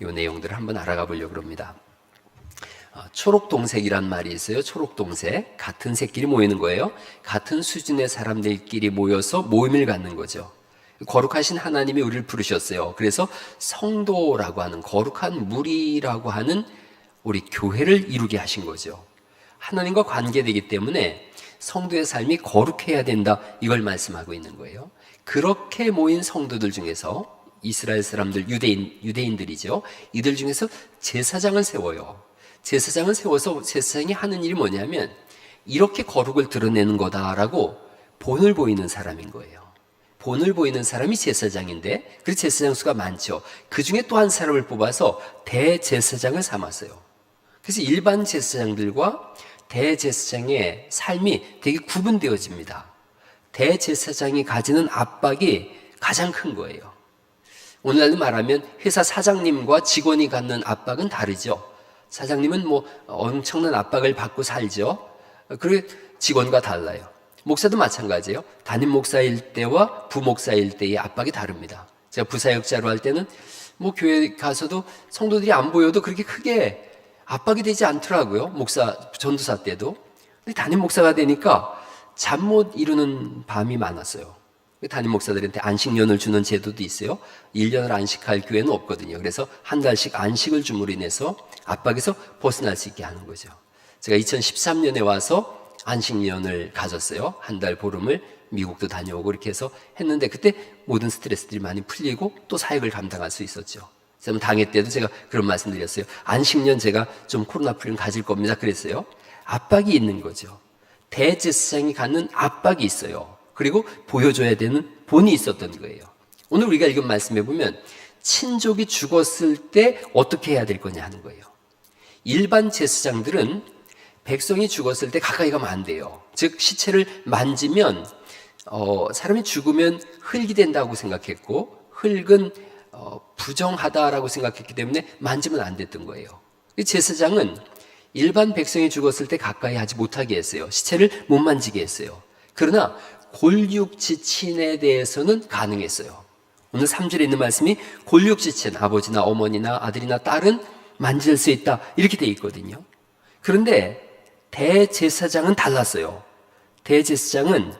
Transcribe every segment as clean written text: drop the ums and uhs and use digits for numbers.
이 내용들을 한번 알아가 보려고 합니다. 초록동색이란 말이 있어요. 초록동색. 같은 색끼리 모이는 거예요. 같은 수준의 사람들끼리 모여서 모임을 갖는 거죠. 거룩하신 하나님이 우리를 부르셨어요. 그래서 성도라고 하는, 거룩한 무리라고 하는 우리 교회를 이루게 하신 거죠. 하나님과 관계되기 때문에 성도의 삶이 거룩해야 된다, 이걸 말씀하고 있는 거예요. 그렇게 모인 성도들 중에서 이스라엘 사람들, 유대인들이죠. 이들 중에서 제사장을 세워요. 제사장을 세워서 제사장이 하는 일이 뭐냐면 이렇게 거룩을 드러내는 거다라고 본을 보이는 사람인 거예요. 본을 보이는 사람이 제사장인데, 그 제사장 수가 많죠. 그 중에 또 한 사람을 뽑아서 대제사장을 삼았어요. 그래서 일반 제사장들과 대제사장의 삶이 되게 구분되어집니다. 대제사장이 가지는 압박이 가장 큰 거예요. 오늘날로 말하면 회사 사장님과 직원이 갖는 압박은 다르죠. 사장님은 엄청난 압박을 받고 살죠. 그리고 직원과 달라요. 목사도 마찬가지예요. 담임 목사일 때와 부목사일 때의 압박이 다릅니다. 제가 부사역자로 할 때는 교회 가서도 성도들이 안 보여도 그렇게 크게 압박이 되지 않더라고요. 목사, 전도사 때도. 근데 담임 목사가 되니까 잠 못 이루는 밤이 많았어요. 담임 목사들한테 안식년을 주는 제도도 있어요. 1년을 안식할 교회는 없거든요. 그래서 한 달씩 안식을 줌으로 인해서 압박에서 벗어날 수 있게 하는 거죠. 제가 2013년에 와서 안식년을 가졌어요. 한 달 보름을 미국도 다녀오고 이렇게 해서 했는데, 그때 모든 스트레스들이 많이 풀리고 또 사역을 감당할 수 있었죠. 당회 때도 제가 그런 말씀 드렸어요. 안식년 제가 좀 코로나 풀리면 가질 겁니다. 그랬어요. 압박이 있는 거죠. 대제사장이 갖는 압박이 있어요. 그리고 보여줘야 되는 본이 있었던 거예요. 오늘 우리가 읽은 말씀에 보면 친족이 죽었을 때 어떻게 해야 될 거냐 하는 거예요. 일반 제사장들은 백성이 죽었을 때 가까이 가면 안 돼요. 즉 시체를 만지면 사람이 죽으면 흙이 된다고 생각했고, 흙은 부정하다라고 생각했기 때문에 만지면 안 됐던 거예요. 제사장은 일반 백성이 죽었을 때 가까이 하지 못하게 했어요. 시체를 못 만지게 했어요. 그러나 골육지친에 대해서는 가능했어요. 오늘 3절에 있는 말씀이 골육지친, 아버지나 어머니나 아들이나 딸은 만질 수 있다, 이렇게 돼 있거든요. 그런데 대제사장은 달랐어요. 대제사장은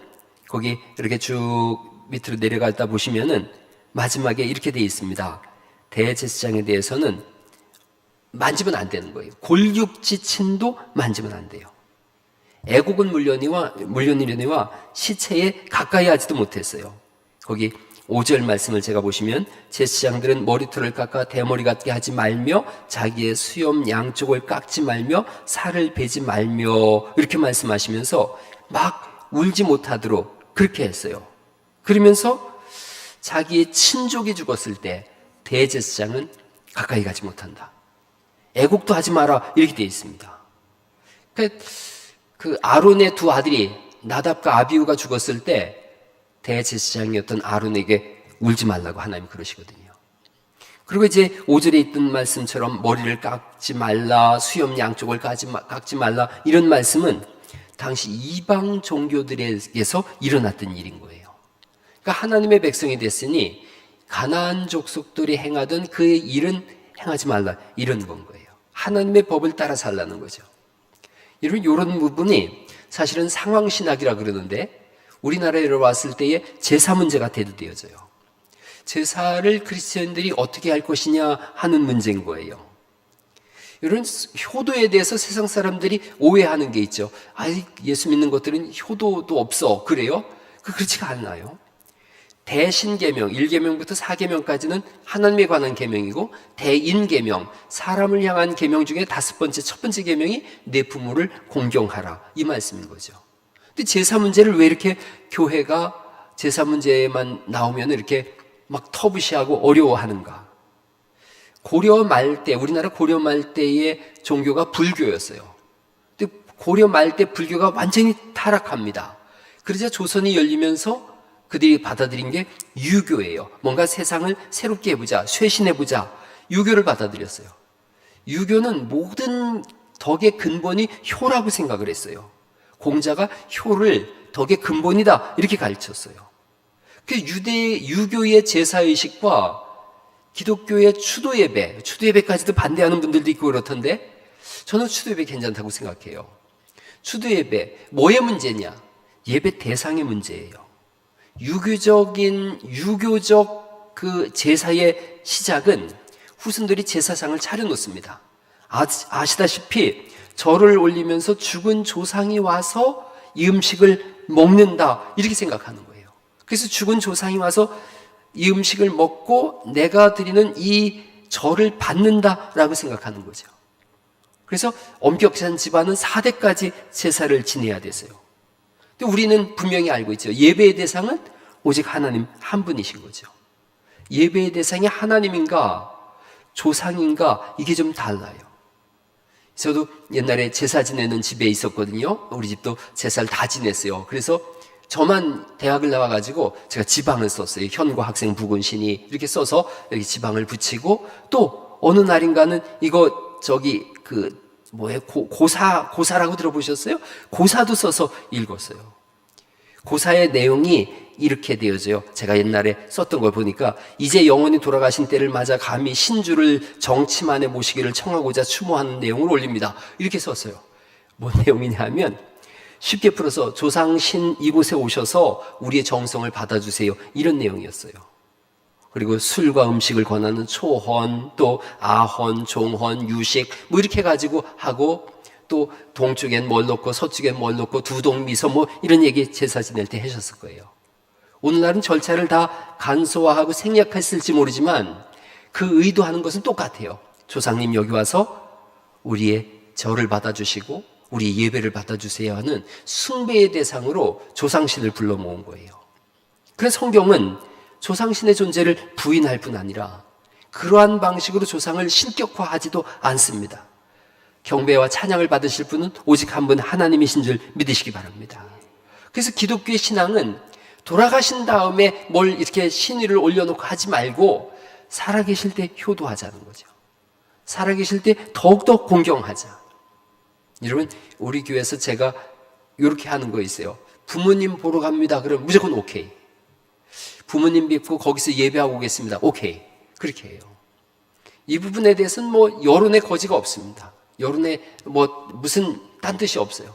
거기 이렇게 쭉 밑으로 내려가다 보시면은 마지막에 이렇게 돼 있습니다. 대제사장에 대해서는 만지면 안 되는 거예요. 골육지친도 만지면 안 돼요. 애국은 물론이와 시체에 가까이 하지도 못했어요. 거기 5절 말씀을 제가 보시면, 제사장들은 머리털을 깎아 대머리 같게 하지 말며 자기의 수염 양쪽을 깎지 말며 살을 베지 말며, 이렇게 말씀하시면서 막 울지 못하도록 그렇게 했어요. 그러면서 자기의 친족이 죽었을 때 대제사장은 가까이 가지 못한다. 애국도 하지 마라, 이렇게 되어 있습니다. 그 아론의 두 아들이 나답과 아비후가 죽었을 때 대제사장이었던 아론에게 울지 말라고 하나님 그러시거든요. 그리고 이제 5절에 있던 말씀처럼 머리를 깎지 말라, 수염 양쪽을 깎지 말라, 이런 말씀은 당시 이방 종교들에게서 일어났던 일인 거예요. 그러니까 하나님의 백성이 됐으니 가나안 족속들이 행하던 그 일은 행하지 말라, 이런 건 거예요. 하나님의 법을 따라 살라는 거죠. 이런 부분이 사실은 상황신학이라 그러는데, 우리나라에 왔을 때의 제사 문제가 대두되어져요. 제사를 그리스도인들이 어떻게 할 것이냐 하는 문제인 거예요. 이런 효도에 대해서 세상 사람들이 오해하는 게 있죠. 예수 믿는 것들은 효도도 없어, 그래요? 그렇지가 않나요? 대신계명, 1계명부터 4계명까지는 하나님에 관한 계명이고, 대인계명, 사람을 향한 계명 중에 첫 번째 계명이 내 부모를 공경하라, 이 말씀인 거죠. 근데 제사 문제를 왜 이렇게 교회가 제사 문제만 나오면 이렇게 막 터부시하고 어려워하는가? 고려 말때, 우리나라 고려 말때의 종교가 불교였어요. 근데 고려 말때 불교가 완전히 타락합니다. 그러자 조선이 열리면서 그들이 받아들인 게 유교예요. 뭔가 세상을 새롭게 해보자, 쇄신해보자, 유교를 받아들였어요. 유교는 모든 덕의 근본이 효라고 생각을 했어요. 공자가 효를 덕의 근본이다, 이렇게 가르쳤어요. 그 유교의 제사의식과 기독교의 추도 예배까지도 반대하는 분들도 있고 그렇던데 저는 추도 예배 괜찮다고 생각해요. 추도 예배, 뭐의 문제냐? 예배 대상의 문제예요. 유교적 그 제사의 시작은 후손들이 제사상을 차려놓습니다. 아시다시피 절을 올리면서 죽은 조상이 와서 이 음식을 먹는다 이렇게 생각하는 거예요. 그래서 죽은 조상이 와서 이 음식을 먹고 내가 드리는 이 절을 받는다라고 생각하는 거죠. 그래서 엄격한 집안은 4대까지 제사를 지내야 됐어요. 근데 우리는 분명히 알고 있죠. 예배의 대상은 오직 하나님 한 분이신 거죠. 예배의 대상이 하나님인가 조상인가 이게 좀 달라요. 저도 옛날에 제사 지내는 집에 있었거든요. 우리 집도 제사를 다 지냈어요. 그래서 저만 대학을 나와가지고 제가 지방을 썼어요. 현고 학생 부근신이 이렇게 써서 여기 지방을 붙이고 또 어느 날인가는 이거 고사라고 들어보셨어요? 고사도 써서 읽었어요. 고사의 내용이 이렇게 되어져요. 제가 옛날에 썼던 걸 보니까 이제 영원히 돌아가신 때를 맞아 감히 신주를 정치만에 모시기를 청하고자 추모하는 내용을 올립니다. 이렇게 썼어요. 뭔 내용이냐 하면 쉽게 풀어서 조상신 이곳에 오셔서 우리의 정성을 받아주세요. 이런 내용이었어요. 그리고 술과 음식을 권하는 초헌, 또 아헌, 종헌, 유식 뭐 이렇게 가지고 하고 또 동쪽엔 뭘 넣고 서쪽엔 뭘 넣고 두동미서 뭐 이런 얘기 제사 지낼 때 하셨을 거예요. 오늘날은 절차를 다 간소화하고 생략했을지 모르지만 그 의도하는 것은 똑같아요. 조상님 여기 와서 우리의 절을 받아주시고 우리 예배를 받아주세요 하는 숭배의 대상으로 조상신을 불러 모은 거예요. 그래서 성경은 조상신의 존재를 부인할 뿐 아니라 그러한 방식으로 조상을 신격화하지도 않습니다. 경배와 찬양을 받으실 분은 오직 한 분 하나님이신 줄 믿으시기 바랍니다. 그래서 기독교의 신앙은 돌아가신 다음에 뭘 이렇게 신위를 올려놓고 하지 말고 살아계실 때 효도하자는 거죠. 살아계실 때 더욱더 공경하자. 여러분 우리 교회에서 제가 이렇게 하는 거 있어요. 부모님 보러 갑니다. 그럼 무조건 오케이. 부모님 뵙고 거기서 예배하고 오겠습니다. 오케이. 그렇게 해요. 이 부분에 대해서는 뭐 여론의 거지가 없습니다. 여론에 뭐 무슨 딴 뜻이 없어요.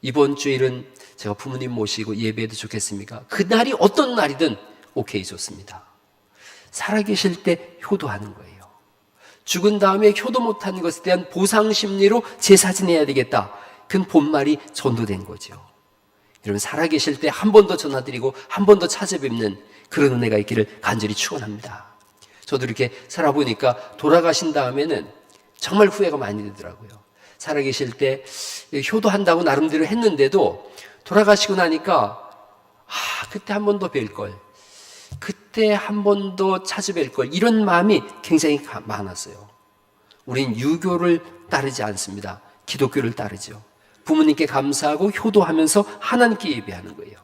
이번 주일은 제가 부모님 모시고 예배해도 좋겠습니까? 그날이 어떤 날이든 오케이 좋습니다. 살아계실 때 효도하는 거예요. 죽은 다음에 효도 못하는 것에 대한 보상 심리로 제사 지내야 되겠다. 그건 본말이 전도된 거죠. 여러분 살아계실 때 한 번 더 전화드리고 한 번 더 찾아뵙는 그런 은혜가 있기를 간절히 축원합니다. 저도 이렇게 살아보니까 돌아가신 다음에는 정말 후회가 많이 되더라고요. 살아계실 때 효도한다고 나름대로 했는데도 돌아가시고 나니까 그때 한 번 더 뵐 걸, 그때 한 번 더 찾아뵐 걸 이런 마음이 굉장히 많았어요. 우린 유교를 따르지 않습니다. 기독교를 따르죠. 부모님께 감사하고 효도하면서 하나님께 예배하는 거예요.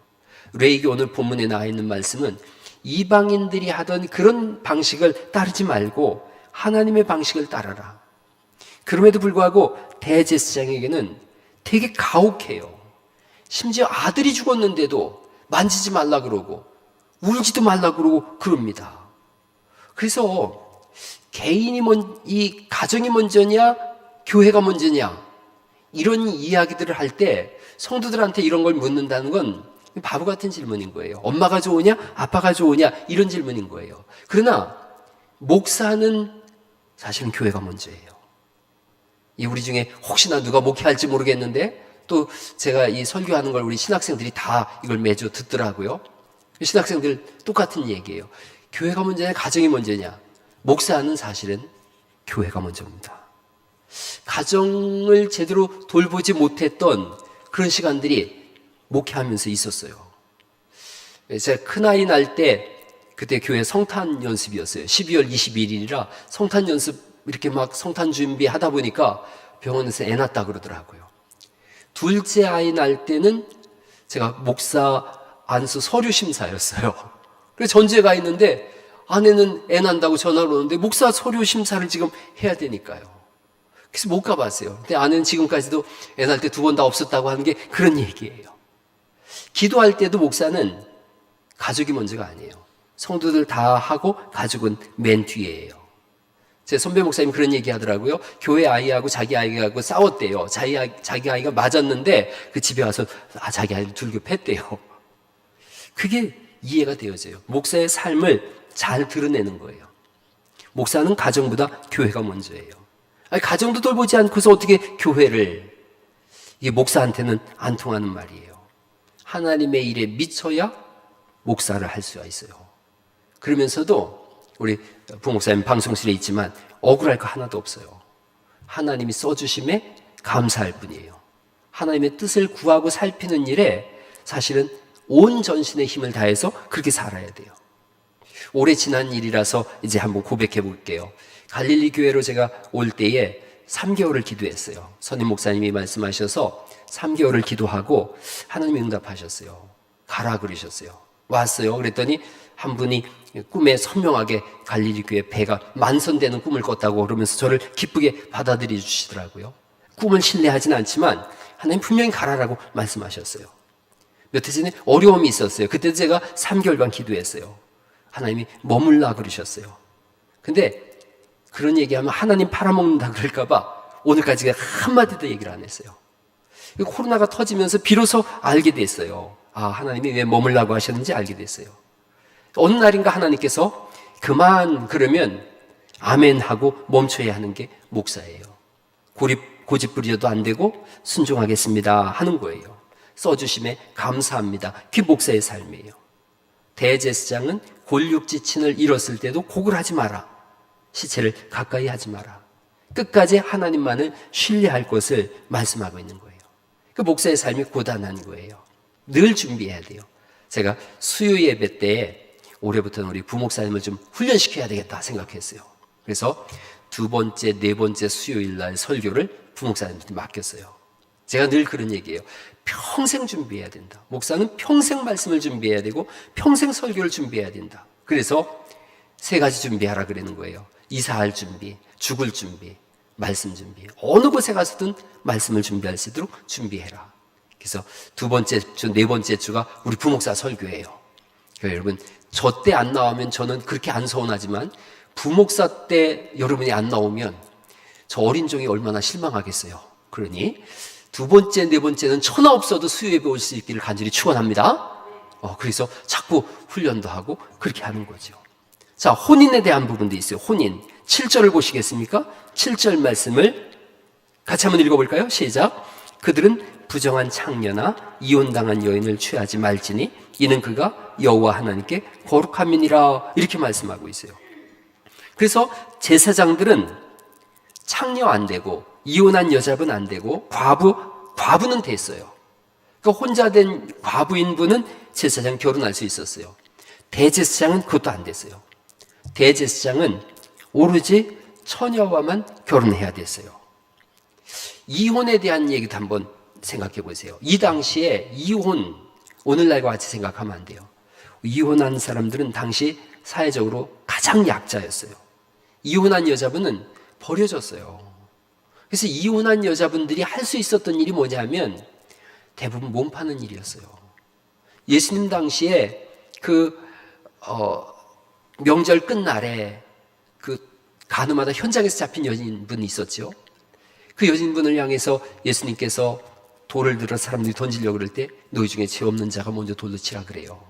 레이기 오늘 본문에 나와 있는 말씀은 이방인들이 하던 그런 방식을 따르지 말고 하나님의 방식을 따라라. 그럼에도 불구하고 대제사장에게는 되게 가혹해요. 심지어 아들이 죽었는데도 만지지 말라 그러고 울지도 말라 그러고 그럽니다. 그래서 이 가정이 먼저냐 교회가 먼저냐 이런 이야기들을 할 때 성도들한테 이런 걸 묻는다는 건 바보 같은 질문인 거예요. 엄마가 좋으냐 아빠가 좋으냐 이런 질문인 거예요. 그러나 목사는 사실은 교회가 먼저예요. 우리 중에 혹시나 누가 목회할지 모르겠는데 또 제가 이 설교하는 걸 우리 신학생들이 다 이걸 매주 듣더라고요. 신학생들 똑같은 얘기예요. 교회가 먼저냐 가정이 먼저냐. 목사는 사실은 교회가 먼저입니다. 가정을 제대로 돌보지 못했던 그런 시간들이 목회하면서 있었어요. 제가 큰아이 날 때 그때 교회 성탄 연습이었어요. 12월 21일이라 성탄 연습 이렇게 막 성탄 준비하다 보니까 병원에서 애 낳았다 그러더라고요. 둘째 아이 날 때는 제가 목사 안수 서류 심사였어요. 그래서 전주에 가 있는데 아내는 애 낳는다고 전화를 오는데 목사 서류 심사를 지금 해야 되니까요. 그래서 못 가봤어요. 근데 아내는 지금까지도 애 낳을 때 2번 다 없었다고 하는 게 그런 얘기예요. 기도할 때도 목사는 가족이 먼저가 아니에요. 성도들 다 하고 가족은 맨 뒤에예요. 제 선배 목사님 그런 얘기 하더라고요. 교회 아이하고 자기 아이하고 싸웠대요. 자기 아이가 맞았는데 그 집에 와서 자기 아이를 둘교 팼대요. 그게 이해가 되어져요. 목사의 삶을 잘 드러내는 거예요. 목사는 가정보다 교회가 먼저예요. 아니, 가정도 돌보지 않고서 어떻게 교회를, 이게 목사한테는 안 통하는 말이에요. 하나님의 일에 미쳐야 목사를 할 수가 있어요. 그러면서도 우리 부목사님 방송실에 있지만 억울할 거 하나도 없어요. 하나님이 써주심에 감사할 뿐이에요. 하나님의 뜻을 구하고 살피는 일에 사실은 온 전신의 힘을 다해서 그렇게 살아야 돼요. 오래 지난 일이라서 이제 한번 고백해 볼게요. 갈릴리 교회로 제가 올 때에 3개월을 기도했어요. 선임 목사님이 말씀하셔서 3개월을 기도하고 하나님이 응답하셨어요. 가라 그러셨어요. 왔어요. 그랬더니 한 분이 꿈에 선명하게 갈릴리 교회 배가 만선되는 꿈을 꿨다고 그러면서 저를 기쁘게 받아들여 주시더라고요. 꿈을 신뢰하진 않지만 하나님 분명히 가라라고 말씀하셨어요. 몇 해 전에 어려움이 있었어요. 그때 제가 3개월간 기도했어요. 하나님이 머물라 그러셨어요. 근데 그런 얘기하면 하나님 팔아먹는다 그럴까봐 오늘까지 한마디도 얘기를 안 했어요. 코로나가 터지면서 비로소 알게 됐어요. 하나님이 왜 머물라고 하셨는지 알게 됐어요. 어느 날인가 하나님께서 그만 그러면 아멘 하고 멈춰야 하는 게 목사예요. 고집 부려도 안 되고 순종하겠습니다 하는 거예요. 써주심에 감사합니다. 그게 목사의 삶이에요. 대제사장은 골육지친을 잃었을 때도 곡을 하지 마라. 시체를 가까이 하지 마라. 끝까지 하나님만을 신뢰할 것을 말씀하고 있는 거예요. 그 목사의 삶이 고단한 거예요. 늘 준비해야 돼요. 제가 수요 예배 때 올해부터는 우리 부목사님을 좀 훈련시켜야 되겠다 생각했어요. 그래서 2번째, 4번째 수요일 날 설교를 부목사님한테 맡겼어요. 제가 늘 그런 얘기예요. 평생 준비해야 된다. 목사는 평생 말씀을 준비해야 되고 평생 설교를 준비해야 된다. 그래서 3가지 준비하라 그러는 거예요. 이사할 준비, 죽을 준비, 말씀 준비. 어느 곳에 가서든 말씀을 준비할 수 있도록 준비해라. 그래서 2번째 주, 4번째 주가 우리 부목사 설교예요. 그러니까 여러분, 저 때 안 나오면 저는 그렇게 안 서운하지만 부목사 때 여러분이 안 나오면 저 어린 종이 얼마나 실망하겠어요. 그러니 2번째, 4번째는 천하 없어도 수요 예배 올 수 있기를 간절히 축원합니다. 그래서 자꾸 훈련도 하고 그렇게 하는 거죠. 자, 혼인에 대한 부분도 있어요. 혼인. 7절을 보시겠습니까? 7절 말씀을 같이 한번 읽어볼까요? 시작. 그들은 부정한 창녀나 이혼당한 여인을 취하지 말지니 이는 그가 여호와 하나님께 거룩함이니라. 이렇게 말씀하고 있어요. 그래서 제사장들은 창녀 안 되고 이혼한 여자분 안 되고 과부는 됐어요. 그러니까 혼자 된 과부인 분은 제사장 결혼할 수 있었어요. 대제사장은 그것도 안 됐어요. 대제사장은 오로지 처녀와만 결혼해야 됐어요. 이혼에 대한 얘기도 한번 생각해 보세요. 이 당시에 이혼, 오늘날과 같이 생각하면 안 돼요. 이혼한 사람들은 당시 사회적으로 가장 약자였어요. 이혼한 여자분은 버려졌어요. 그래서 이혼한 여자분들이 할 수 있었던 일이 뭐냐면 대부분 몸 파는 일이었어요. 예수님 당시에 명절 끝날에 가늠하다 현장에서 잡힌 여인분이 있었죠. 그 여인분을 향해서 예수님께서 돌을 들어 사람들이 던지려고 그럴 때 너희 중에 죄 없는 자가 먼저 돌로 치라 그래요.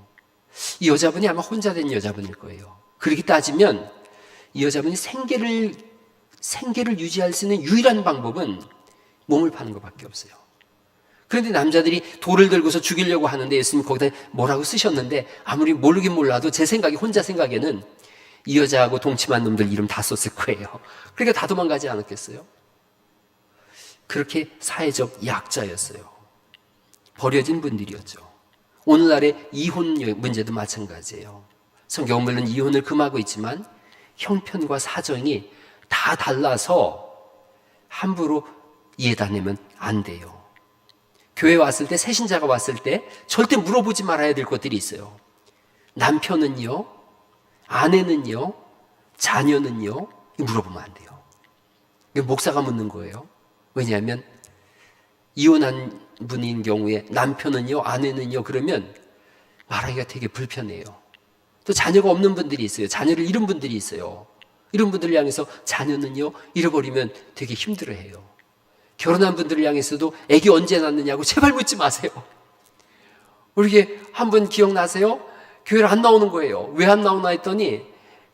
이 여자분이 아마 혼자 된 여자분일 거예요. 그렇게 따지면 이 여자분이 생계를 유지할 수 있는 유일한 방법은 몸을 파는 것밖에 없어요. 그런데 남자들이 돌을 들고서 죽이려고 하는데 예수님 거기다 뭐라고 쓰셨는데 아무리 모르긴 몰라도 제 생각에 혼자 생각에는 이 여자하고 동침한 놈들 이름 다 썼을 거예요. 그러니까 다 도망가지 않았겠어요? 그렇게 사회적 약자였어요. 버려진 분들이었죠. 오늘날의 이혼 문제도 마찬가지예요. 성경은 물론 이혼을 금하고 있지만 형편과 사정이 다 달라서 함부로 이해다내면 안 돼요. 교회 왔을 때, 새신자가 왔을 때 절대 물어보지 말아야 될 것들이 있어요. 남편은요? 아내는요? 자녀는요? 물어보면 안 돼요. 목사가 묻는 거예요. 왜냐하면 이혼한 분인 경우에 남편은요? 아내는요? 그러면 말하기가 되게 불편해요. 또 자녀가 없는 분들이 있어요. 자녀를 잃은 분들이 있어요. 이런 분들을 향해서 자녀는요, 잃어버리면 되게 힘들어해요. 결혼한 분들을 향해서도 애기 언제 낳느냐고 제발 묻지 마세요. 우리 한 분 기억나세요? 교회를 안 나오는 거예요. 왜 안 나오나 했더니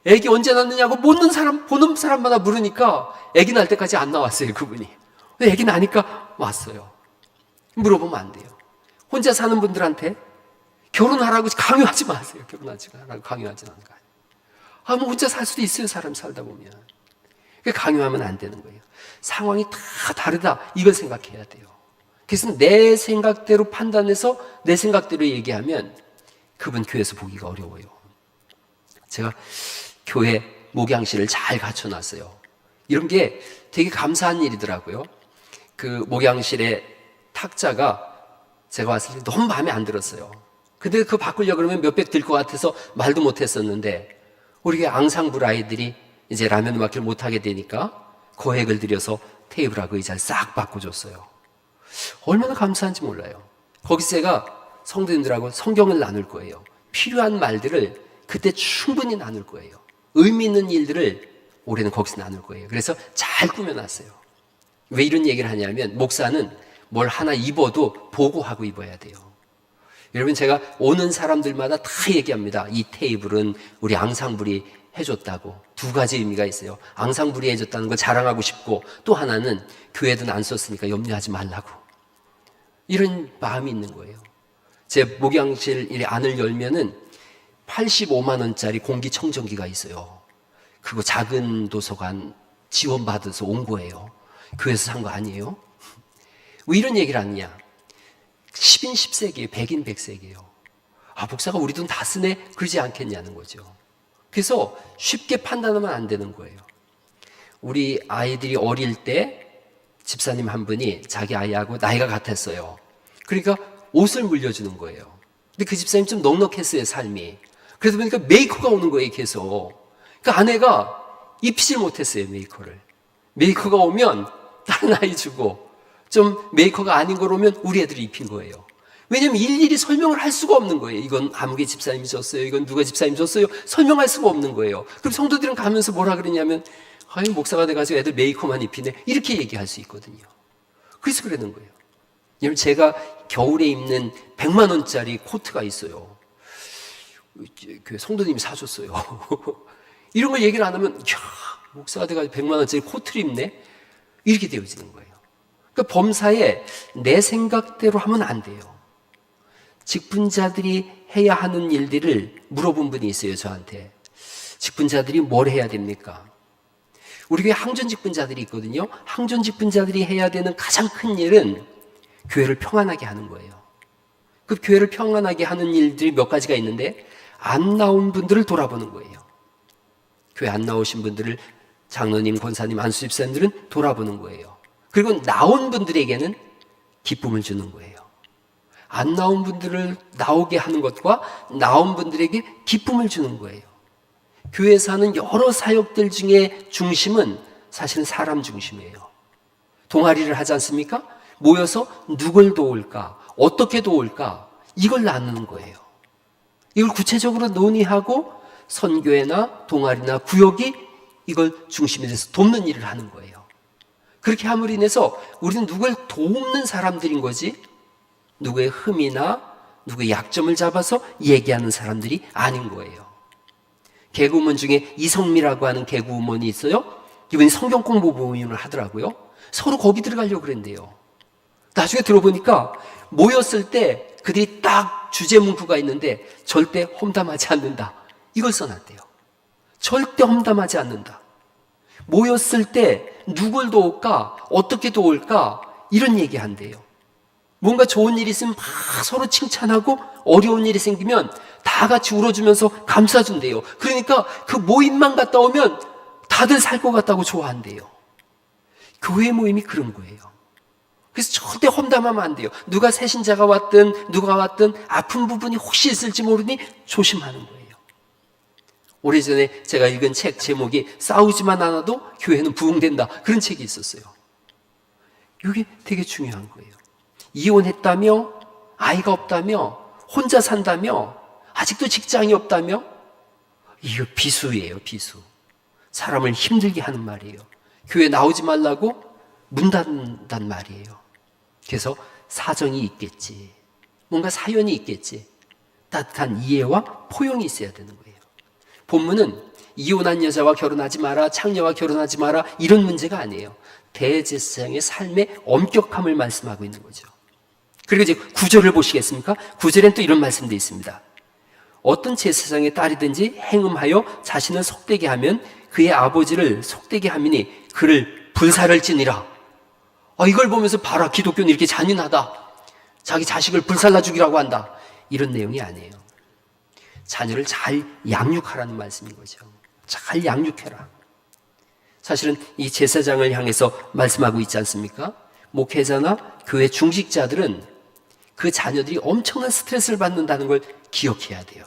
애기 언제 낳느냐고 보는 사람마다 물으니까 애기 날 때까지 안 나왔어요, 그분이. 애기 나니까 왔어요. 물어보면 안 돼요. 혼자 사는 분들한테 결혼하라고 강요하지 마세요. 결혼하지 말라고 강요하지 않는 거예요. 뭐 혼자 살 수도 있어요, 사람 살다 보면. 강요하면 안 되는 거예요. 상황이 다 다르다, 이걸 생각해야 돼요. 그래서 내 생각대로 판단해서 내 생각대로 얘기하면 그분 교회에서 보기가 어려워요. 제가 교회 목양실을 잘 갖춰놨어요. 이런 게 되게 감사한 일이더라고요. 그 목양실의 탁자가 제가 왔을 때 너무 마음에 안 들었어요. 근데 그거 바꾸려고 그러면 몇백 들 것 같아서 말도 못했었는데, 우리 앙상블 아이들이 이제 라면 맡기를 못하게 되니까 거액을 들여서 테이블하고 의자를 싹 바꿔줬어요. 얼마나 감사한지 몰라요. 거기서 제가 성도님들하고 성경을 나눌 거예요. 필요한 말들을 그때 충분히 나눌 거예요. 의미 있는 일들을 올해는 거기서 나눌 거예요. 그래서 잘 꾸며놨어요. 왜 이런 얘기를 하냐면, 목사는 뭘 하나 입어도 보고하고 입어야 돼요. 여러분, 제가 오는 사람들마다 다 얘기합니다. 이 테이블은 우리 앙상블이 해줬다고. 두 가지 의미가 있어요. 앙상블이 해줬다는 걸 자랑하고 싶고, 또 하나는 교회든 안 썼으니까 염려하지 말라고. 이런 마음이 있는 거예요. 제 목양실 이 안을 열면은 85만 원짜리 공기청정기가 있어요. 그거 작은 도서관 지원받아서 온 거예요. 교회에서 산 거 아니에요? 왜 이런 얘기를 하느냐? 10인 10세기예요. 100인 100세기예요. 목사가 우리 돈 다 쓰네? 그러지 않겠냐는 거죠. 그래서 쉽게 판단하면 안 되는 거예요. 우리 아이들이 어릴 때 집사님 한 분이 자기 아이하고 나이가 같았어요. 그러니까 옷을 물려주는 거예요. 근데 그 집사님 좀 넉넉했어요, 삶이. 그러다 보니까 메이커가 오는 거예요, 계속. 그러니까 아내가 입히질 못했어요, 메이커를. 메이커가 오면 다른 아이 주고, 좀 메이커가 아닌 걸 오면 우리 애들이 입힌 거예요. 왜냐면 일일이 설명을 할 수가 없는 거예요. 이건 아무개 집사님이 줬어요. 이건 누가 집사님이 줬어요. 설명할 수가 없는 거예요. 그럼 성도들은 가면서 뭐라 그러냐면, 목사가 돼가지고 애들 메이커만 입히네. 이렇게 얘기할 수 있거든요. 그래서 그러는 거예요. 여러분, 제가 겨울에 입는 100만 원짜리 코트가 있어요. 그 성도님이 사줬어요. 이런 걸 얘기를 안 하면, 목사가 돼가지고 100만 원짜리 코트를 입네? 이렇게 되어지는 거예요. 그러니까 범사에 내 생각대로 하면 안 돼요. 직분자들이 해야 하는 일들을 물어본 분이 있어요, 저한테. 직분자들이 뭘 해야 됩니까? 우리 교회 항전 직분자들이 있거든요. 항전 직분자들이 해야 되는 가장 큰 일은 교회를 평안하게 하는 거예요. 그 교회를 평안하게 하는 일들이 몇 가지가 있는데, 안 나온 분들을 돌아보는 거예요. 교회 안 나오신 분들을 장로님, 권사님, 안수집사님들은 돌아보는 거예요. 그리고 나온 분들에게는 기쁨을 주는 거예요. 안 나온 분들을 나오게 하는 것과 나온 분들에게 기쁨을 주는 거예요. 교회에서 하는 여러 사역들 중에 중심은 사실은 사람 중심이에요. 동아리를 하지 않습니까? 모여서 누굴 도울까? 어떻게 도울까? 이걸 나누는 거예요. 이걸 구체적으로 논의하고 선교회나 동아리나 구역이 이걸 중심에 대해서 돕는 일을 하는 거예요. 그렇게 함으로 인해서 우리는 누굴 돕는 사람들인 거지, 누구의 흠이나 누구의 약점을 잡아서 얘기하는 사람들이 아닌 거예요. 개그우먼 중에 이성미라고 하는 개그우먼이 있어요. 이분이 성경 공부 모임을 하더라고요. 서로 거기 들어가려고 그랬대요. 나중에 들어보니까 모였을 때 그들이 딱 주제 문구가 있는데, 절대 험담하지 않는다, 이걸 써놨대요. 절대 험담하지 않는다. 모였을 때 누굴 도울까? 어떻게 도울까? 이런 얘기 한대요. 뭔가 좋은 일이 있으면 막 서로 칭찬하고, 어려운 일이 생기면 다 같이 울어주면서 감싸준대요. 그러니까 그 모임만 갔다 오면 다들 살 것 같다고 좋아한대요. 교회 모임이 그런 거예요. 그래서 절대 험담하면 안 돼요. 누가 새신자가 왔든 누가 왔든 아픈 부분이 혹시 있을지 모르니 조심하는 거예요. 오래전에 제가 읽은 책 제목이 싸우지만 않아도 교회는 부흥된다, 그런 책이 있었어요. 이게 되게 중요한 거예요. 이혼했다며, 아이가 없다며, 혼자 산다며, 아직도 직장이 없다며, 이거 비수예요, 비수. 사람을 힘들게 하는 말이에요. 교회 나오지 말라고 문 닫는단 말이에요. 그래서 사정이 있겠지. 뭔가 사연이 있겠지. 따뜻한 이해와 포용이 있어야 되는 거예요. 본문은 이혼한 여자와 결혼하지 마라, 창녀와 결혼하지 마라, 이런 문제가 아니에요. 대제사장의 삶의 엄격함을 말씀하고 있는 거죠. 그리고 이제 9절을 보시겠습니까? 9절엔 또 이런 말씀도 있습니다. 어떤 제사장의 딸이든지 행음하여 자신을 속되게 하면 그의 아버지를 속되게 함이니 그를 불사를 지니라. 이걸 보면서 봐라, 기독교는 이렇게 잔인하다. 자기 자식을 불살라 죽이라고 한다. 이런 내용이 아니에요. 자녀를 잘 양육하라는 말씀인 거죠. 잘 양육해라. 사실은 이 제사장을 향해서 말씀하고 있지 않습니까? 목회자나 교회 중직자들은 그 자녀들이 엄청난 스트레스를 받는다는 걸 기억해야 돼요.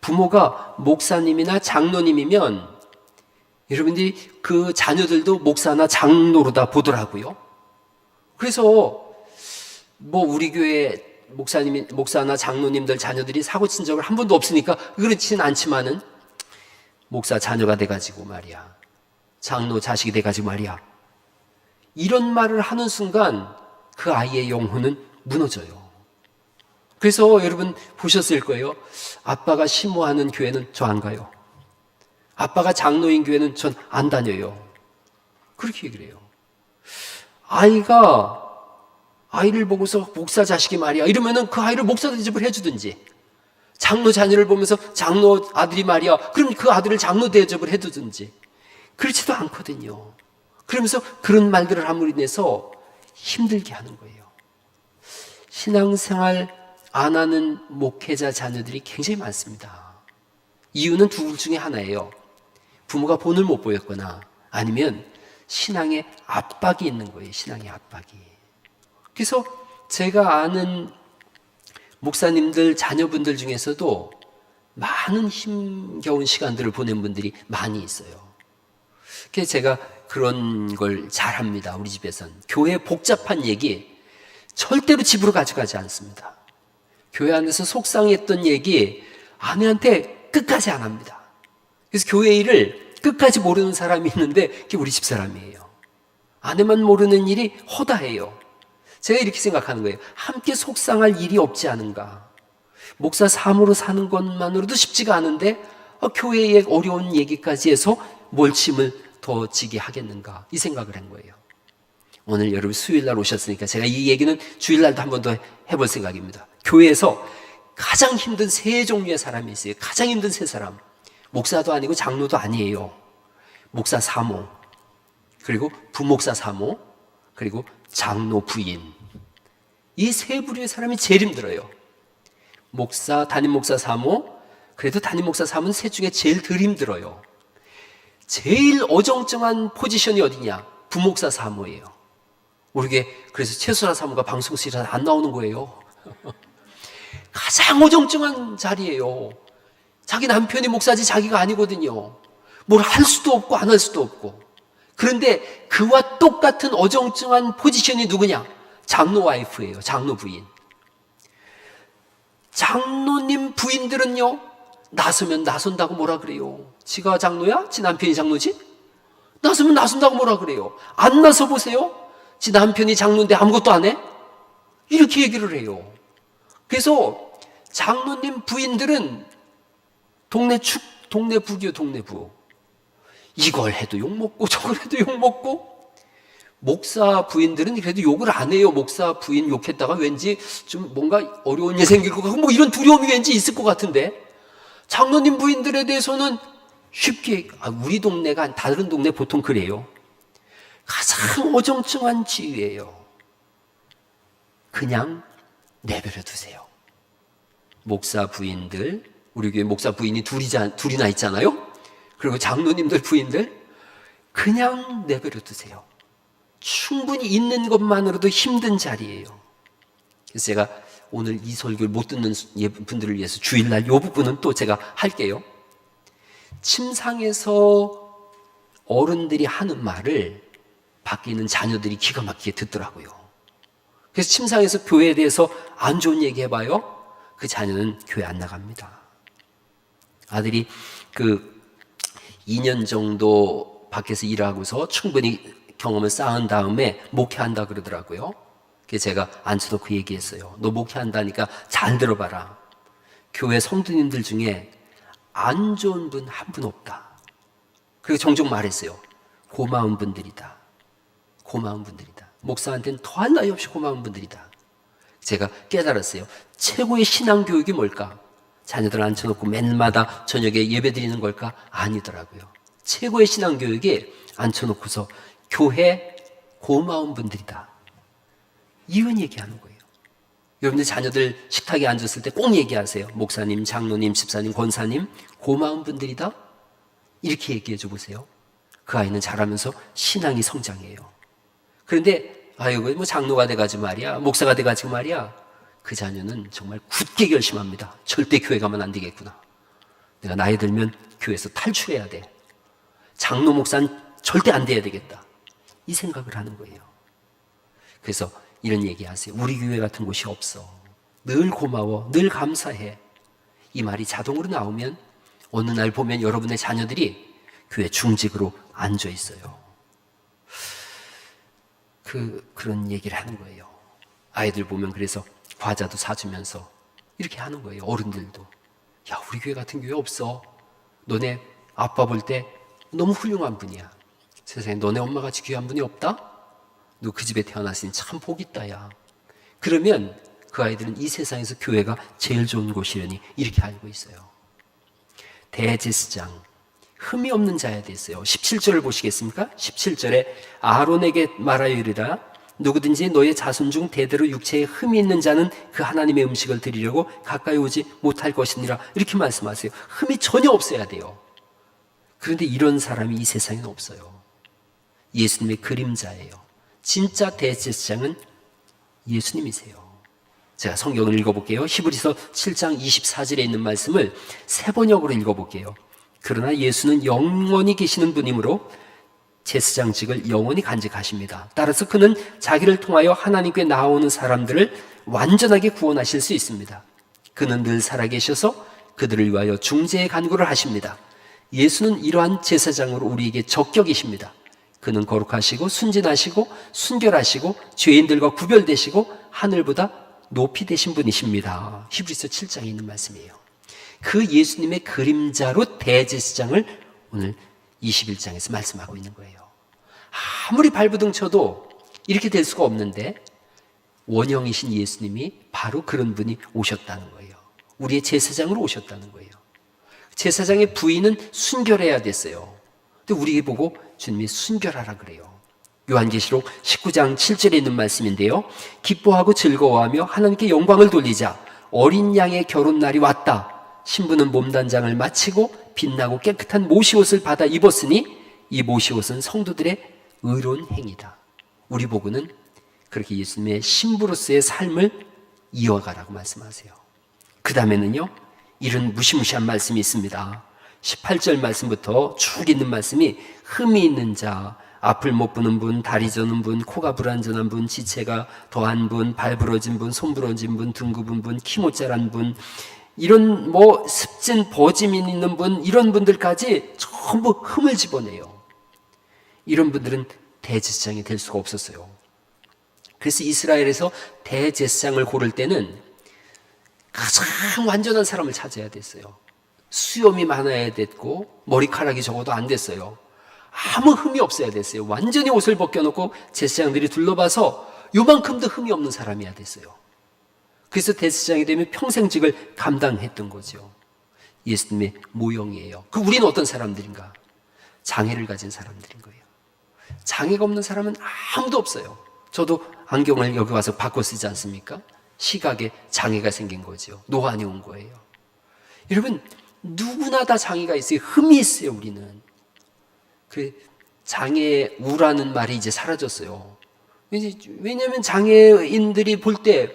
부모가 목사님이나 장로님이면 여러분들이 그 자녀들도 목사나 장로로 다 보더라고요. 그래서 우리 교회 목사나 장로님들 자녀들이 사고 친 적을 한 번도 없으니까 그렇지는 않지만은 목사 자녀가 돼가지고 말이야, 장로 자식이 돼가지고 말이야, 이런 말을 하는 순간 그 아이의 영혼은 무너져요. 그래서 여러분 보셨을 거예요. 아빠가 심호하는 교회는 저 안 가요. 아빠가 장로인 교회는 전 안 다녀요. 그렇게 얘기를 해요. 아이를 보고서 목사 자식이 말이야 이러면은 그 아이를 목사 대접을 해주든지, 장로 자녀를 보면서 장로 아들이 말이야 그럼 그 아들을 장로 대접을 해두든지, 그렇지도 않거든요. 그러면서 그런 말들을 함으로 인해서 힘들게 하는 거예요. 신앙생활 안 하는 목회자 자녀들이 굉장히 많습니다. 이유는 둘 중에 하나예요. 부모가 본을 못 보였거나 아니면 신앙의 압박이 있는 거예요. 신앙의 압박이. 그래서 제가 아는 목사님들 자녀분들 중에서도 많은 힘겨운 시간들을 보낸 분들이 많이 있어요. 그래서 제가 그런 걸 잘합니다. 우리 집에선 교회 복잡한 얘기 절대로 집으로 가져가지 않습니다. 교회 안에서 속상했던 얘기 아내한테 끝까지 안 합니다. 그래서 교회 일을 끝까지 모르는 사람이 있는데 그게 우리 집사람이에요. 아내만 모르는 일이 허다해요. 제가 이렇게 생각하는 거예요. 함께 속상할 일이 없지 않은가. 목사 사모로 사는 것만으로도 쉽지가 않은데 교회의 어려운 얘기까지 해서 뭘 짐을 더 지게 하겠는가, 이 생각을 한 거예요. 오늘 여러분 수요일날 오셨으니까 제가 이 얘기는 주일날도 한 번 더 해볼 생각입니다. 교회에서 가장 힘든 세 종류의 사람이 있어요. 가장 힘든 세 사람. 목사도 아니고 장로도 아니에요. 목사 사모, 그리고 부목사 사모, 그리고 장로 부인. 이 세 부류의 사람이 제일 힘들어요. 목사, 담임 목사 사모, 그래도 담임 목사 사모는 셋 중에 제일 덜 힘들어요. 제일 어정쩡한 포지션이 어디냐? 부목사 사모예요. 우리게 그래서 최수라 사모가 방송실에 안 나오는 거예요. 가장 어정쩡한 자리예요. 자기 남편이 목사지 자기가 아니거든요. 뭘 할 수도 없고 안 할 수도 없고. 그런데 그와 똑같은 어정쩡한 포지션이 누구냐? 장로 와이프예요. 장로 부인. 장로님 부인들은요, 나서면 나선다고 뭐라 그래요? 지가 장로야? 지 남편이 장로지? 나서면 나선다고 뭐라 그래요? 안 나서 보세요? 지 남편이 장로인데 아무것도 안 해? 이렇게 얘기를 해요. 그래서 장로님 부인들은 동네 부교 동네 부. 이걸 해도 욕먹고 저걸 해도 욕먹고. 목사 부인들은 그래도 욕을 안 해요. 목사 부인 욕했다가 왠지 좀 뭔가 어려운 일 생길 것 같고 이런 두려움이 왠지 있을 것 같은데, 장로님 부인들에 대해서는 쉽게, 우리 동네가 다른 동네 보통 그래요. 가장 어정쩡한 지위예요. 그냥 내버려 두세요. 목사 부인들, 우리 교회 목사 부인이 둘이나 있잖아요. 그리고 장로님들 부인들 그냥 내버려 두세요. 충분히 있는 것만으로도 힘든 자리예요. 그래서 제가 오늘 이 설교를 못 듣는 분들을 위해서 주일날 이 부분은 또 제가 할게요. 침상에서 어른들이 하는 말을 밖에 있는 자녀들이 기가 막히게 듣더라고요. 그래서 침상에서 교회에 대해서 안 좋은 얘기 해봐요. 그 자녀는 교회 안 나갑니다. 아들이 그 2년 정도 밖에서 일하고서 충분히 경험을 쌓은 다음에 목회한다 그러더라고요. 그래서 제가 앉혀놓고 얘기했어요. 너 목회한다니까 잘 들어봐라. 교회 성도님들 중에 안 좋은 분 한 분 없다. 그리고 종종 말했어요. 고마운 분들이다. 고마운 분들이다. 목사한테는 더할 나위 없이 고마운 분들이다. 제가 깨달았어요. 최고의 신앙교육이 뭘까? 자녀들 앉혀놓고 맨마다 저녁에 예배 드리는 걸까? 아니더라고요. 최고의 신앙교육이 앉혀놓고서 교회 고마운 분들이다. 이런 얘기하는 거예요. 여러분들 자녀들 식탁에 앉았을 때 꼭 얘기하세요. 목사님, 장로님, 집사님, 권사님 고마운 분들이다. 이렇게 얘기해 줘 보세요. 그 아이는 자라면서 신앙이 성장해요. 그런데 아이고 뭐 장로가 돼가지고 말이야, 목사가 돼가지고 말이야, 그 자녀는 정말 굳게 결심합니다. 절대 교회 가면 안 되겠구나. 내가 나이 들면 교회에서 탈출해야 돼. 장로 목사는 절대 안 돼야 되겠다. 이 생각을 하는 거예요. 그래서 이런 얘기하세요. 우리 교회 같은 곳이 없어. 늘 고마워. 늘 감사해. 이 말이 자동으로 나오면 어느 날 보면 여러분의 자녀들이 교회 중직으로 앉아 있어요. 그런 얘기를 하는 거예요. 아이들 보면 그래서 과자도 사주면서 이렇게 하는 거예요. 어른들도. 야, 우리 교회 같은 교회 없어. 너네 아빠 볼 때 너무 훌륭한 분이야. 세상에 너네 엄마같이 귀한 분이 없다? 너 그 집에 태어났으니 참 복 있다, 야. 그러면 그 아이들은 이 세상에서 교회가 제일 좋은 곳이려니 이렇게 알고 있어요. 대제사장, 흠이 없는 자야 됐어요. 17절을 보시겠습니까? 17절에 아론에게 말하여 이르라. 누구든지 너의 자손 중 대대로 육체에 흠이 있는 자는 그 하나님의 음식을 드리려고 가까이 오지 못할 것이니라. 이렇게 말씀하세요. 흠이 전혀 없어야 돼요. 그런데 이런 사람이 이 세상에는 없어요. 예수님의 그림자예요. 진짜 대제사장은 예수님이세요. 제가 성경을 읽어볼게요. 히브리서 7장 24절에 있는 말씀을 세 번역으로 읽어볼게요. 그러나 예수는 영원히 계시는 분이므로 제사장직을 영원히 간직하십니다. 따라서 그는 자기를 통하여 하나님께 나오는 사람들을 완전하게 구원하실 수 있습니다. 그는 늘 살아계셔서 그들을 위하여 중재의 간구를 하십니다. 예수는 이러한 제사장으로 우리에게 적격이십니다. 그는 거룩하시고 순진하시고 순결하시고 죄인들과 구별되시고 하늘보다 높이 되신 분이십니다. 히브리서 7장에 있는 말씀이에요. 그 예수님의 그림자로 대제사장을 오늘 21장에서 말씀하고 있는 거예요. 아무리 발부둥 쳐도 이렇게 될 수가 없는데 원형이신 예수님이 바로 그런 분이 오셨다는 거예요. 우리의 제사장으로 오셨다는 거예요. 제사장의 부인은 순결해야 됐어요. 근데 우리에게 보고 주님이 순결하라 그래요. 요한계시록 19장 7절에 있는 말씀인데요. 기뻐하고 즐거워하며 하나님께 영광을 돌리자. 어린 양의 결혼날이 왔다. 신부는 몸단장을 마치고 빛나고 깨끗한 모시옷을 받아 입었으니 이 모시옷은 성도들의 의로운 행위다. 우리 보고는 그렇게 예수님의 신부로서의 삶을 이어가라고 말씀하세요. 그 다음에는요, 이런 무시무시한 말씀이 있습니다. 18절 말씀부터 쭉 있는 말씀이 흠이 있는 자, 앞을 못 보는 분, 다리 저는 분, 코가 불안전한 분, 지체가 더한 분, 발 부러진 분, 손 부러진 분, 등 굽은 분, 키 못 자란 분, 이런 습진 버짐이 있는 분, 이런 분들까지 전부 흠을 집어내요. 이런 분들은 대제사장이 될 수가 없었어요. 그래서 이스라엘에서 대제사장을 고를 때는 가장 완전한 사람을 찾아야 됐어요. 수염이 많아야 됐고 머리카락이 적어도 안 됐어요. 아무 흠이 없어야 됐어요. 완전히 옷을 벗겨놓고 제사장들이 둘러봐서 요만큼도 흠이 없는 사람이어야 됐어요. 그래서 대제사장이 되면 평생직을 감당했던 거죠. 예수님의 모형이에요. 우리는 어떤 사람들인가? 장애를 가진 사람들인 거예요. 장애가 없는 사람은 아무도 없어요. 저도 안경을 여기 와서 바꿔 쓰지 않습니까? 시각에 장애가 생긴 거죠. 노안이 온 거예요. 여러분, 누구나 다 장애가 있어요. 흠이 있어요, 우리는. 그 장애우라는 말이 이제 사라졌어요. 왜냐하면 장애인들이 볼 때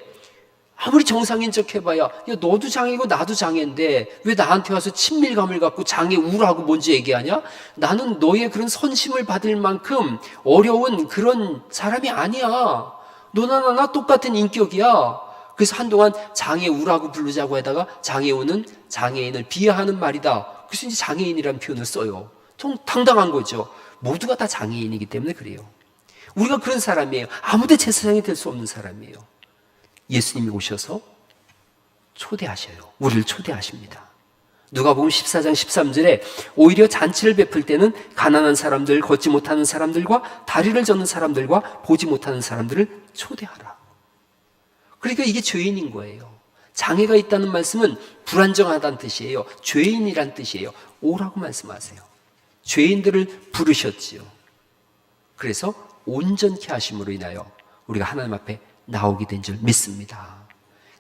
아무리 정상인 척 해봐야, 야, 너도 장애고 나도 장애인데 왜 나한테 와서 친밀감을 갖고 장애우라고 뭔지 얘기하냐? 나는 너의 그런 선심을 받을 만큼 어려운 그런 사람이 아니야. 너나 나나 똑같은 인격이야. 그래서 한동안 장애우라고 부르자고 하다가 장애우는 장애인을 비하하는 말이다. 그래서 이제 장애인이라는 표현을 써요. 좀 당당한 거죠. 모두가 다 장애인이기 때문에 그래요. 우리가 그런 사람이에요. 아무도 제사장이 될 수 없는 사람이에요. 예수님이 오셔서 초대하셔요. 우리를 초대하십니다. 누가복음 14장 13절에 오히려 잔치를 베풀 때는 가난한 사람들, 걷지 못하는 사람들과 다리를 젓는 사람들과 보지 못하는 사람들을 초대하라. 그러니까 이게 죄인인 거예요. 장애가 있다는 말씀은 불안정하다는 뜻이에요. 죄인이란 뜻이에요. 오라고 말씀하세요. 죄인들을 부르셨지요. 그래서 온전케 하심으로 인하여 우리가 하나님 앞에 나오게 된 줄 믿습니다.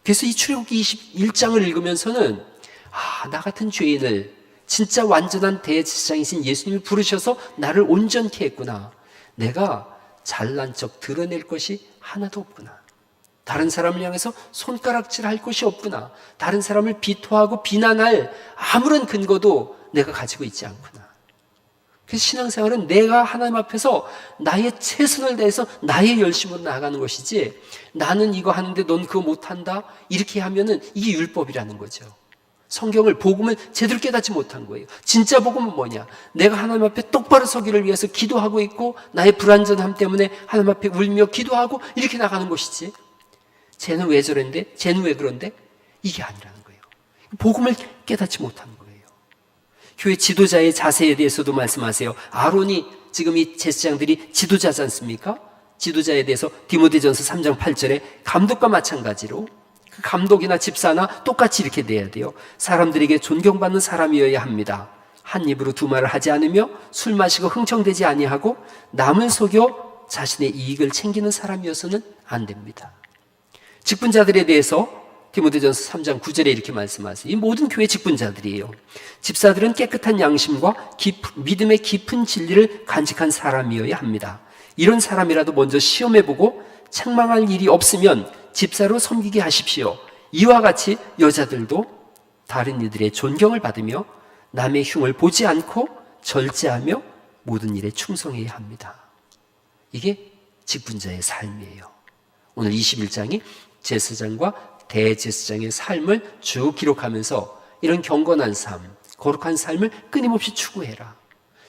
그래서 이 출애굽기 21장을 읽으면서는 나 같은 죄인을 진짜 완전한 대제사장이신 예수님이 부르셔서 나를 온전케 했구나. 내가 잘난 척 드러낼 것이 하나도 없구나. 다른 사람을 향해서 손가락질할 것이 없구나. 다른 사람을 비토하고 비난할 아무런 근거도 내가 가지고 있지 않구나. 그래서 신앙생활은 내가 하나님 앞에서 나의 최선을 다해서 나의 열심으로 나아가는 것이지, 나는 이거 하는데 넌 그거 못한다 이렇게 하면은 이게 율법이라는 거죠. 성경을, 복음을 제대로 깨닫지 못한 거예요. 진짜 복음은 뭐냐? 내가 하나님 앞에 똑바로 서기를 위해서 기도하고 있고 나의 불완전함 때문에 하나님 앞에 울며 기도하고 이렇게 나가는 것이지, 쟤는 왜 저런데? 쟤는 왜 그런데? 이게 아니라는 거예요. 복음을 깨닫지 못하는 거예요. 교회 지도자의 자세에 대해서도 말씀하세요. 아론이, 지금 이 제사장들이 지도자지 않습니까? 지도자에 대해서 디모데전서 3장 8절에 감독과 마찬가지로 그 감독이나 집사나 똑같이 이렇게 돼야 돼요. 사람들에게 존경받는 사람이어야 합니다. 한 입으로 두 말을 하지 않으며 술 마시고 흥청대지 아니하고 남을 속여 자신의 이익을 챙기는 사람이어서는 안 됩니다. 직분자들에 대해서 디모데전서 3장 9절에 이렇게 말씀하세요. 이 모든 교회 직분자들이에요. 집사들은 깨끗한 양심과 믿음의 깊은 진리를 간직한 사람이어야 합니다. 이런 사람이라도 먼저 시험해보고 책망할 일이 없으면 집사로 섬기게 하십시오. 이와 같이 여자들도 다른 이들의 존경을 받으며 남의 흉을 보지 않고 절제하며 모든 일에 충성해야 합니다. 이게 직분자의 삶이에요. 오늘 21장이 제사장과 대제사장의 삶을 쭉 기록하면서 이런 경건한 삶, 거룩한 삶을 끊임없이 추구해라.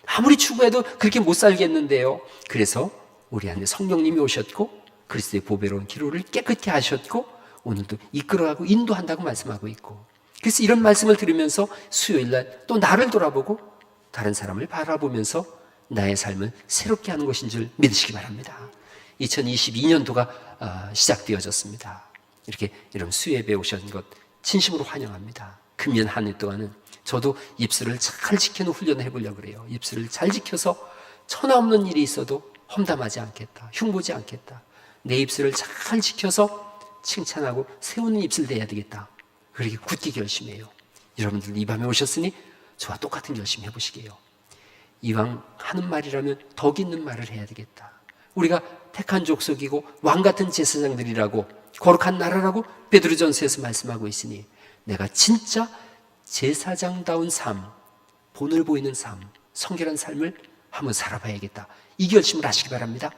아무리 추구해도 그렇게 못 살겠는데요. 그래서 우리 안에 성령님이 오셨고 그리스도의 보배로운 기로를 깨끗게 하셨고 오늘도 이끌어가고 인도한다고 말씀하고 있고, 그래서 이런 말씀을 들으면서 수요일날 또 나를 돌아보고 다른 사람을 바라보면서 나의 삶을 새롭게 하는 것인 줄 믿으시기 바랍니다. 2022년도가 시작되어졌습니다. 이렇게 이런 수요예배 오신 것 진심으로 환영합니다. 금년 한 해 동안은 저도 입술을 잘 지키는 훈련을 해보려고 그래요. 입술을 잘 지켜서 천하 없는 일이 있어도 험담하지 않겠다, 흉보지 않겠다. 내 입술을 잘 지켜서 칭찬하고 세우는 입술 내야 되겠다. 그렇게 굳게 결심해요. 여러분들 이 밤에 오셨으니 저와 똑같은 결심 해보시게요. 이왕 하는 말이라면 덕 있는 말을 해야 되겠다. 우리가 택한 족속이고 왕 같은 제사장들이라고, 거룩한 나라라고 베드로전서에서 말씀하고 있으니 내가 진짜 제사장다운 삶, 본을 보이는 삶, 성결한 삶을 한번 살아봐야겠다. 이 결심을 하시기 바랍니다.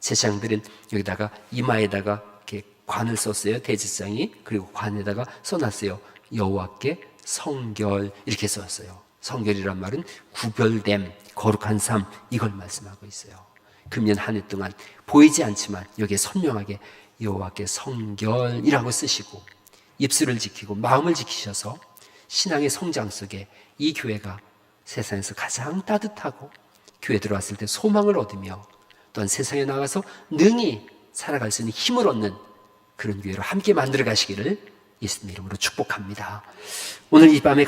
제사장들은 여기다가 이마에다가 이렇게 관을 썼어요. 대제사장이. 그리고 관에다가 써놨어요. 여호와께 성결 이렇게 썼어요. 성결이란 말은 구별됨, 거룩한 삶, 이걸 말씀하고 있어요. 금년 한 해 동안 보이지 않지만 여기에 선명하게 여호와께 성결이라고 쓰시고 입술을 지키고 마음을 지키셔서 신앙의 성장 속에 이 교회가 세상에서 가장 따뜻하고 교회 들어왔을 때 소망을 얻으며 또한 세상에 나가서 능히 살아갈 수 있는 힘을 얻는 그런 교회로 함께 만들어 가시기를 예수님 이름으로 축복합니다. 오늘 이 밤에